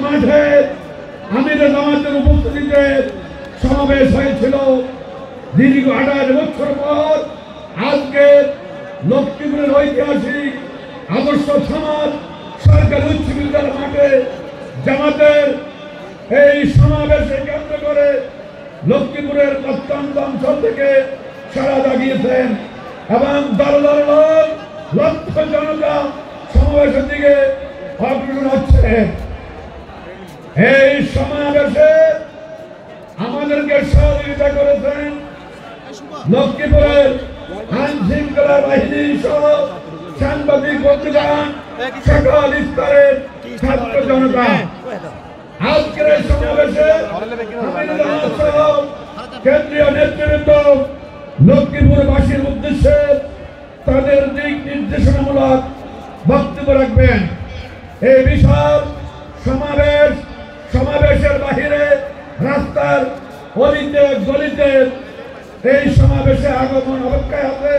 মাঠে আমিরে জামাতের উপস্থিতিতে সমাবেশ হয়েছিল। দীর্ঘ 28 বছর পর আজকে লক্ষ্মীপুরের ঐতিহাসিক আদর্শ সমাজ সরকারি উচ্চ বিদ্যালয় মাঠে জামাতের এই সমাবেশে কেন্দ্র করে লক্ষ্মীপুরের প্রত্যন্ত অঞ্চল থেকে সাড়া জাগিয়েছেন এবং দল দল লক্ষ জনতা সমাবেশের দিকে অগ্রসর হচ্ছে। এই সমাবেশে আমাদেরকে সহযোগিতা করেছেন লক্ষ্মীপুরের আইন শৃঙ্খলা বাহিনী সহ সাংবাদিক বন্ধুগণ, সকল স্তরের ছাত্র জনতা। আজকের এই সমাবেশে কেন্দ্রীয় নেতৃবৃন্দ লক্ষ্মীপুরবাসীর উদ্দেশ্যে তাদের দিক নির্দেশনামূলক বক্তব্য রাখবেন। এই বিশাল সমাবেশের বাহিরে রাস্তার অলিতে গলিতে এই সমাবেশে আগমন অপেক্ষায় আছে,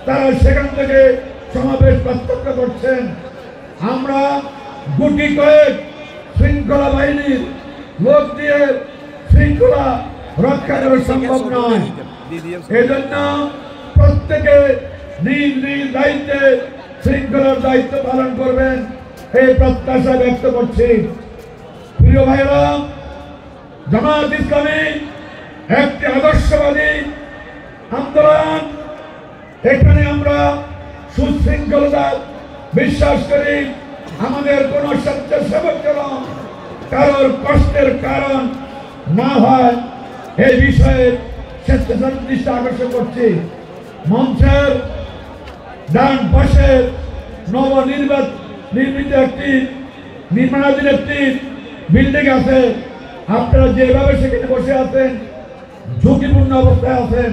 তারা সেখান থেকে সমাবেশ প্রত্যক্ষ করছেন। আমরা গুটি কয়েক শৃঙ্খলা বাহিনীর লোক দিয়ে শৃঙ্খলা রক্ষা করা সম্ভব নয়। এই জন্য প্রত্যেকে নিজ নিজ দায়িত্বে শৃঙ্খলার দায়িত্ব পালন করবেন, এই প্রত্যাশা ব্যক্ত করছি। প্রিয় ভাইরা, জামাত ইসলামী একটি আদর্শবাদী আন্দোলন। এখানে আমরা সুশৃঙ্খলতা বিশ্বাস করি। আমাদের কোন স্বেচ্ছাসেবক যেন কারোর কষ্টের কারণ না হয়, এই বিষয়ে স্বেচ্ছাসেবক দৃষ্টি আকর্ষণ করছি। মঞ্চের ডান পাশে নির্মিত একটি নির্মাণাধীন একটি বিল্ডিং আছে। আপনারা যেভাবে সেখানে বসে আছেন ঝুঁকিপূর্ণ অবস্থায় আছেন,